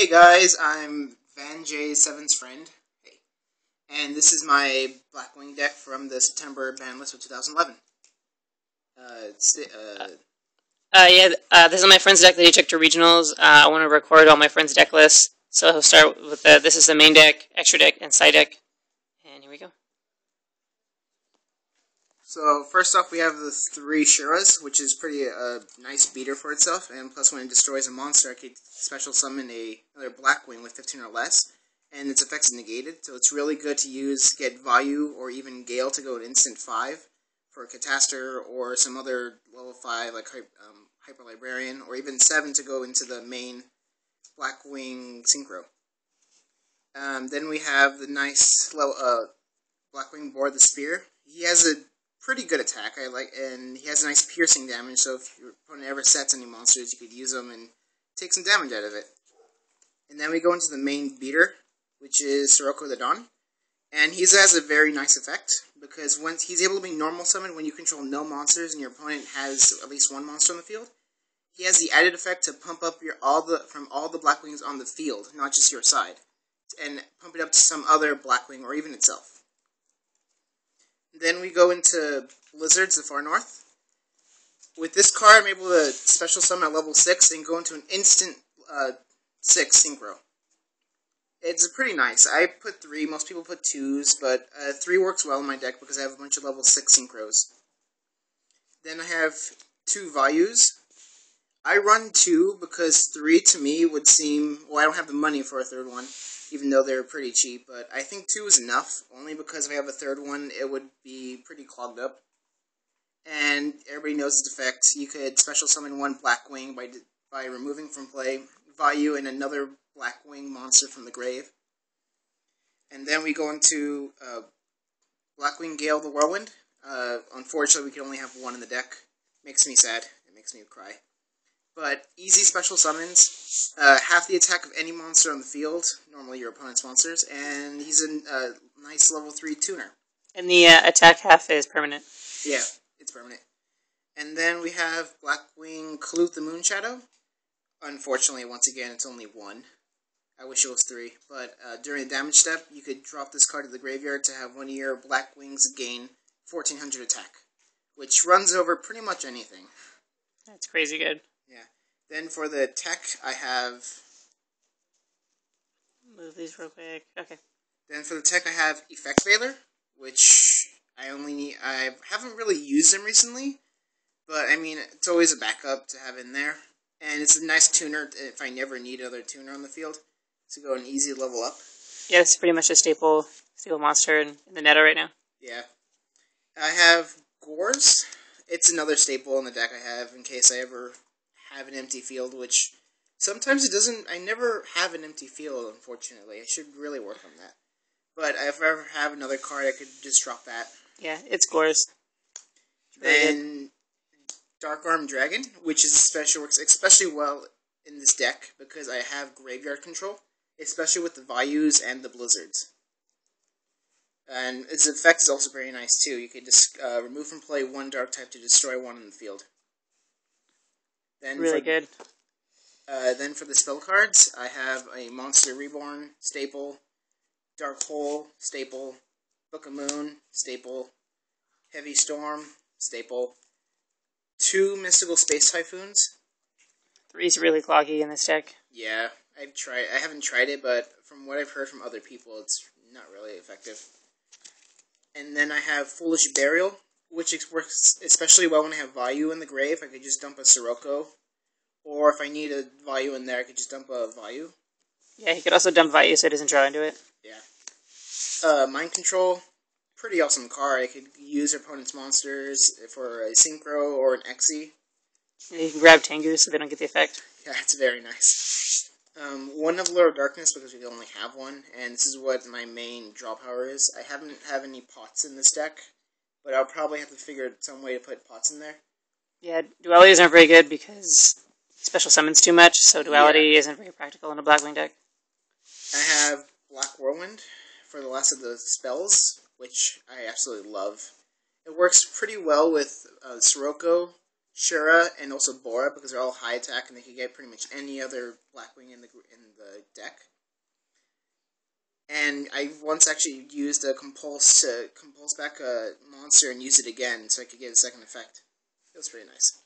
Hey guys, I'm Van J7's friend. Hey. And this is my Blackwing deck from the September ban list of 2011. This is my friend's deck that he took to regionals. I want to record all my friend's deck lists. So he'll start with this is the main deck, extra deck, and side deck. And here we go. So first off we have the 3 Shuras, which is pretty nice beater for itself, and plus when it destroys a monster I could special summon another Blackwing with 15 or less, and its effects is negated, so it's really good to use, get Vayu or even Gale to go at instant 5 for a Catastor or some other level 5 like Hyper Librarian, or even 7 to go into the main Blackwing Synchro. Then we have the nice Blackwing board, the Spear. He has a pretty good attack, and he has a nice piercing damage, so if your opponent ever sets any monsters, you could use them and take some damage out of it. And then we go into the main beater, which is Sirocco the Dawn. And he has a very nice effect, because once he's able to be normal summoned when you control no monsters and your opponent has at least one monster on the field. He has the added effect to pump up all the Blackwings on the field, not just your side, and pump it up to some other Blackwing or even itself. Then we go into Blizzards, the Far North. With this card, I'm able to special summon at level 6 and go into an instant 6 synchro. It's pretty nice. I put 3, most people put 2s, but 3 works well in my deck because I have a bunch of level 6 synchros. Then I have 2 Vayus. I run 2 because 3 to me would seem, well, I don't have the money for a third one, even though they're pretty cheap, but I think 2 is enough, only because if I have a third one, it would be pretty clogged up. And everybody knows its effect. You could special summon one Blackwing by removing from play Vayu and another Blackwing monster from the grave. And then we go into Blackwing Gale the Whirlwind. Unfortunately, we can only have one in the deck. Makes me sad. It makes me cry. But easy special summons, half the attack of any monster on the field, normally your opponent's monsters, and he's a nice level 3 tuner. And the attack half is permanent. Yeah, it's permanent. And then we have Blackwing Klute the Moonshadow. Unfortunately, once again, it's only 1. I wish it was 3. But during the damage step, you could drop this card to the graveyard to have one of your Blackwings gain 1400 attack, which runs over pretty much anything. That's crazy good. Yeah. Then for the tech, I have... Move these real quick. Okay. Then for the tech, I have Effect Veiler, which I haven't really used them recently, but I mean, it's always a backup to have in there. And it's a nice tuner if I never need another tuner on the field to go an easy level up. Yeah, it's pretty much a staple monster in the meta right now. Yeah. I have Gores. It's another staple in the deck I have in case I ever have an empty field, which sometimes it doesn't. I never have an empty field, unfortunately. I should really work on that. But if I ever have another card, I could just drop that. Yeah, it's Gores. Then Dark Arm Dragon, which is works especially well in this deck because I have graveyard control, especially with the Vayus and the Blizzards. And its effect is also very nice too. You could just remove from play one dark type to destroy one in the field. Then really good. Then for the spell cards, I have a Monster Reborn staple, Dark Hole staple, Book of Moon staple, Heavy Storm staple, 2 Mystical Space Typhoons. 3's really cloggy in this deck. Yeah, I haven't tried it, but from what I've heard from other people, it's not really effective. And then I have Foolish Burial, which works especially well when I have Vayu in the grave. I could just dump a Sirocco. Or if I need a Vayu in there, I could just dump a Vayu. Yeah, he could also dump Vayu so it doesn't draw into it. Yeah. Mind Control, pretty awesome card. I could use your opponent's monsters for a Synchro or an Xe. Yeah, you can grab Tengu so they don't get the effect. Yeah, it's very nice. One of Lord of Darkness because we only have one, and this is what my main draw power is. I haven't have any pots in this deck, but I'll probably have to figure some way to put pots in there. Yeah, dualities aren't very good because special summons too much, so duality isn't very practical in a Blackwing deck. I have Black Whirlwind for the last of the spells, which I absolutely love. It works pretty well with Sirocco, Shura, and also Bora, because they're all high attack and they can get pretty much any other Blackwing in the deck. And I once actually used a compulse back a monster and use it again so I could get a second effect. It was pretty nice.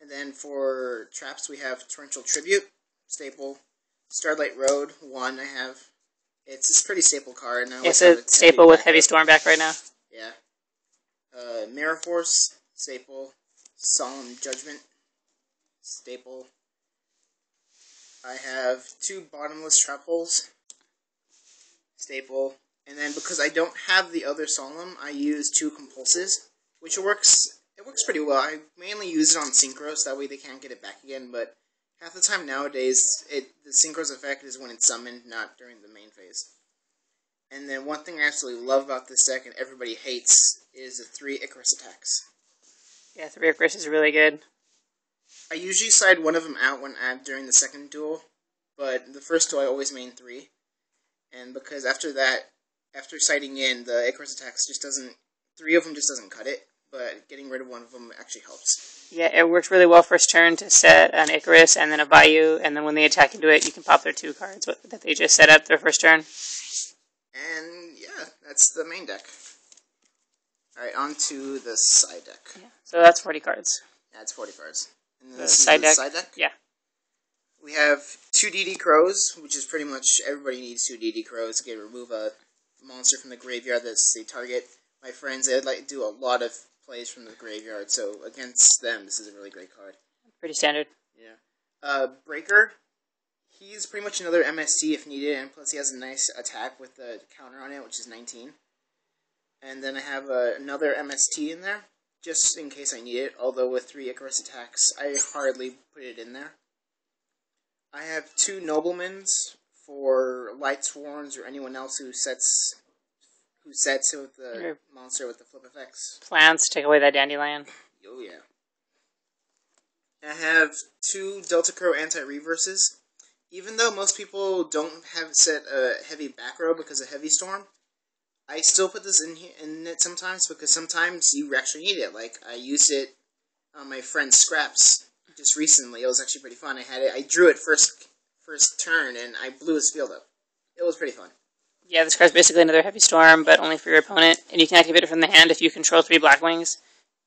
And then for traps we have Torrential Tribute, staple. Starlight Road, 1 I have. It's a pretty staple card. And it's a staple with Heavy Storm back right now. Yeah. Mirror Force, staple. Solemn Judgment, staple. I have 2 Bottomless Trap Holes, staple. And then because I don't have the other Solemn, I use 2 Compulses, which works pretty well. I mainly use it on Synchros, that way they can't get it back again, but half the time nowadays, the Synchros effect is when it's summoned, not during the main phase. And then one thing I absolutely love about this deck, and everybody hates, is the 3 Icarus attacks. Yeah, 3 Icarus is really good. I usually side one of them out during the second duel, but the first duel I always main 3. And because after siding in, the Icarus attacks just doesn't... 3 of them just doesn't cut it, but getting rid of one of them actually helps. Yeah, it worked really well first turn to set an Icarus and then a Vayu, and then when they attack into it, you can pop their 2 cards that they just set up their first turn. And yeah, that's the main deck. Alright, on to the side deck. Yeah, so that's 40 cards. Yeah, it's 40 cards. And The side deck? Side deck? Yeah. We have 2 DD Crows, which is pretty much everybody needs 2 DD Crows to remove a monster from the graveyard that's the target. My friends, they would like to do a lot of plays from the graveyard, so against them, this is a really great card. Pretty standard. Yeah. Breaker, he's pretty much another MST if needed, and plus he has a nice attack with the counter on it, which is 19. And then I have another MST in there, just in case I need it, although with 3 Icarus attacks, I hardly put it in there. I have 2 Noblemans for Light Sworns or anyone else who sets it with the monster with the flip effects. Plants, take away that Dandelion. Oh yeah. I have 2 Delta Crow anti-reverses. Even though most people don't have set a heavy back row because of Heavy Storm, I still put this in it sometimes because sometimes you actually need it. Like, I used it on my friend Scraps just recently. It was actually pretty fun. I drew it first turn, and I blew his field up. It was pretty fun. Yeah, this card's basically another Heavy Storm, but only for your opponent, and you can activate it from the hand if you control 3 Blackwings,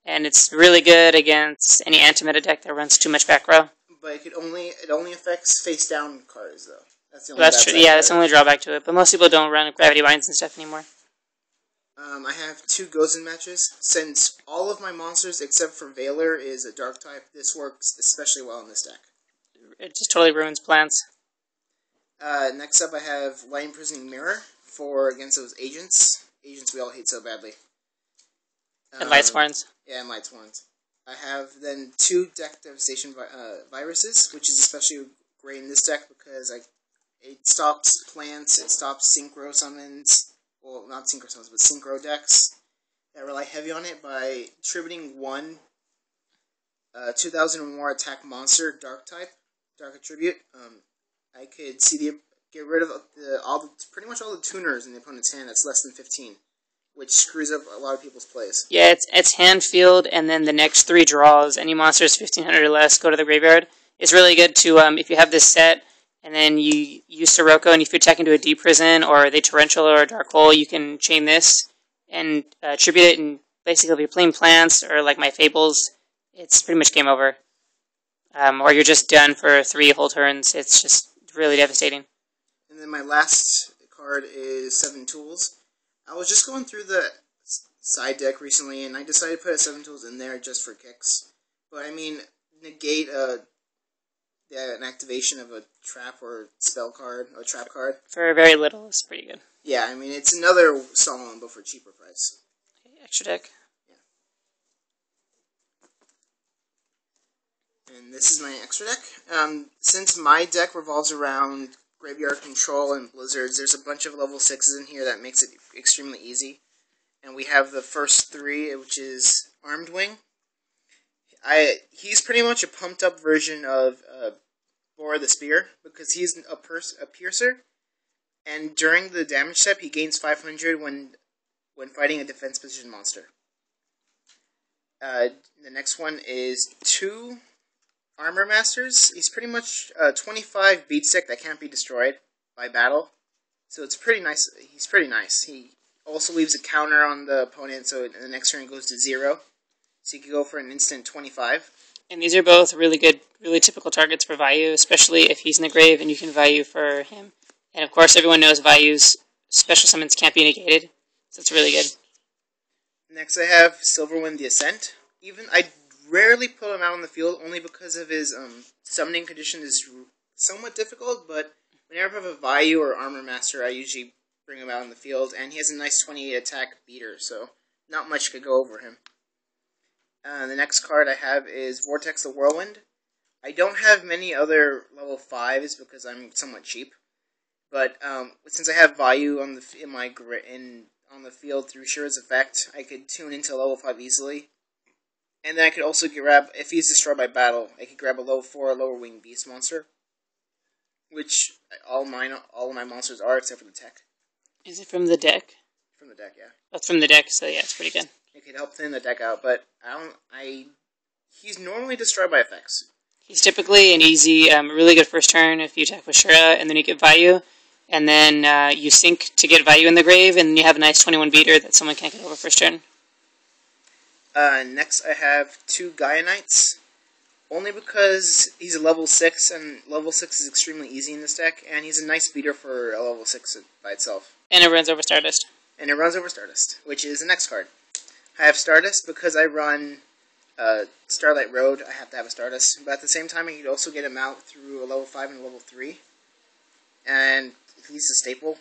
and it's really good against any anti-meta deck that runs too much back row. But it only affects face-down cards, though. That's the only that's true. Yeah, that's the only drawback to it, but most people don't run Gravity Binds and stuff anymore. I have 2 Gozen matches. Since all of my monsters, except for Veiler, is a Dark type, this works especially well in this deck. It just totally ruins plants. Next up I have Light Imprisoning Mirror for against those agents. Agents we all hate so badly. And Light Sworns. Yeah, and Light Sworns. I have then 2 Deck Devastation Viruses, which is especially great in this deck because it stops plants, it stops Synchro Summons. Well, not Synchro Summons, but Synchro decks that rely heavy on it by tributing 1 2,000 or more attack monster, Dark type, Dark Attribute. I could get rid of pretty much all the tuners in the opponent's hand that's less than 15, which screws up a lot of people's plays. Yeah, it's hand field, and then the next 3 draws, any monsters 1,500 or less go to the graveyard. It's really good to, if you have this set, and then you use Sirocco, and if you attack into a Deep Prison, or the Torrential, or a Dark Hole, you can chain this, and tribute it, and basically if you're playing plants, or like my Fables, it's pretty much game over. Or you're just done for 3 whole turns. It's just really devastating. And then my last card is 7 Tools. I was just going through the side deck recently, and I decided to put a 7 Tools in there just for kicks. But I mean, negate an activation of a trap or spell card, or trap card. For very little, it's pretty good. Yeah, I mean, it's another Solemn, but for a cheaper price. Okay, extra deck. Yeah. And this is my extra deck. Since my deck revolves around Graveyard Control and Blizzards, there's a bunch of level 6s in here that makes it extremely easy. And we have the first 3, which is Armed Wing. He's pretty much a pumped-up version of Bora the Spear, because he's a piercer, and during the damage step, he gains 500 when fighting a defense position monster. The next one is 2 Armor Masters. He's pretty much 25 beat stick that can't be destroyed by battle. So it's pretty nice. He's pretty nice. He also leaves a counter on the opponent, so the next turn it goes to 0. So you can go for an instant 25. And these are both really good, really typical targets for Vayu, especially if he's in the grave and you can Vayu for him. And of course, everyone knows Vayu's special summons can't be negated, so it's really good. Next I have Silverwind the Ascent. I rarely put him out on the field only because of his summoning condition is somewhat difficult, but whenever I have a Vayu or Armor Master, I usually bring him out on the field, and he has a nice 28 attack beater, so not much could go over him. The next card I have is Vortex the Whirlwind. I don't have many other level 5s because I'm somewhat cheap, but since I have Vayu on the field through Shura's effect, I could tune into level 5 easily. And then I could also grab, if he's destroyed by battle, I could grab a level 4 lower wing beast monster, which all of my monsters are except for the tech. Is it from the deck? From the deck, yeah. That's from the deck, so yeah, it's pretty good. It could help thin the deck out, but he's normally destroyed by effects. He's typically an easy, really good first turn if you attack with Shura, and then you get Vayu, and then you sink to get Vayu in the grave, and then you have a nice 21 beater that someone can't get over first turn. Next I have 2 Gaia Knights, only because he's a level 6, and level 6 is extremely easy in this deck, and he's a nice beater for a level 6 by itself. And it runs over Stardust. And it runs over Stardust, which is the next card. I have Stardust because I run Starlight Road. I have to have a Stardust, but at the same time I could also get him out through a level 5 and a level 3, and he's a staple,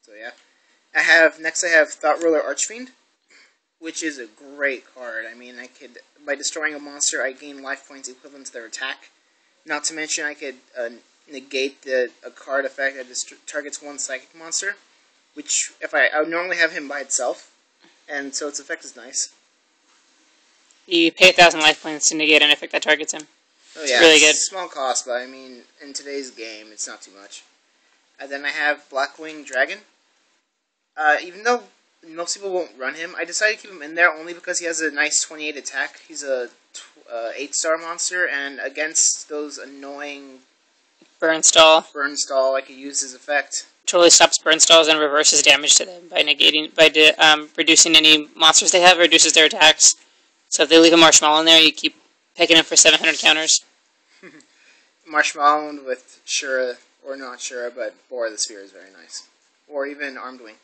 so yeah. Next I have Thought Ruler Archfiend, which is a great card. I mean, by destroying a monster, I gain life points equivalent to their attack. Not to mention, I could negate a card effect that targets one psychic monster, which I would normally have him by itself, and so its effect is nice. You pay 1,000 life points to negate an effect that targets him. Oh yeah, it's really good. It's small cost, but I mean, in today's game, it's not too much. And then I have Blackwing Dragon. Even though most people won't run him, I decided to keep him in there only because he has a nice 28 attack. He's a 8-star monster, and against those annoying Burn Stall, I could use his effect. Totally stops burn stalls and reverses damage to them by reducing any monsters they have, reduces their attacks. So if they leave a Marshmallow in there, you keep picking him for 700 counters. Marshmallow with Shura, or not Shura, but Bora the Sphere is very nice. Or even Armed Wing.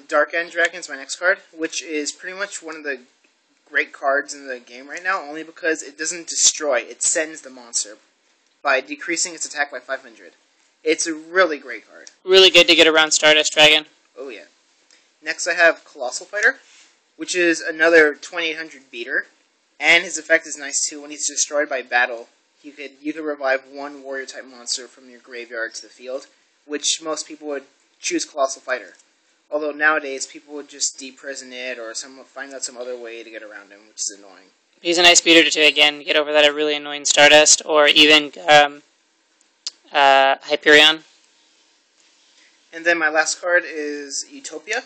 Dark End Dragon is my next card, which is pretty much one of the great cards in the game right now, only because it doesn't destroy, it sends the monster by decreasing its attack by 500. It's a really great card. Really good to get around Stardust Dragon. Oh yeah. Next I have Colossal Fighter, which is another 2800 beater, and his effect is nice too. When he's destroyed by battle, you could revive one warrior type monster from your graveyard to the field, which most people would choose Colossal Fighter. Although nowadays people would just deprison it or find out some other way to get around him, which is annoying. He's a nice beater to again get over that really annoying Stardust or even Hyperion. And then my last card is Utopia,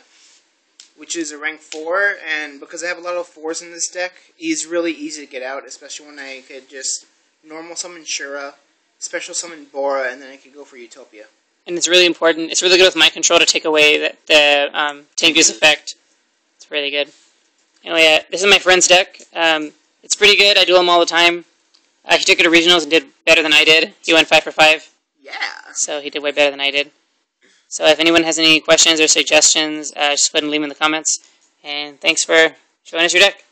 which is a rank 4, and because I have a lot of 4s in this deck, he's really easy to get out, especially when I could just normal summon Shura, special summon Bora, and then I could go for Utopia. And it's really important. It's really good with mind control to take away the Tengu's effect. It's really good. Anyway, this is my friend's deck. It's pretty good. I duel him all the time. He took it to regionals and did better than I did. He went 5 for 5. Yeah. So he did way better than I did. So if anyone has any questions or suggestions, just go ahead and leave them in the comments. And thanks for showing us your deck.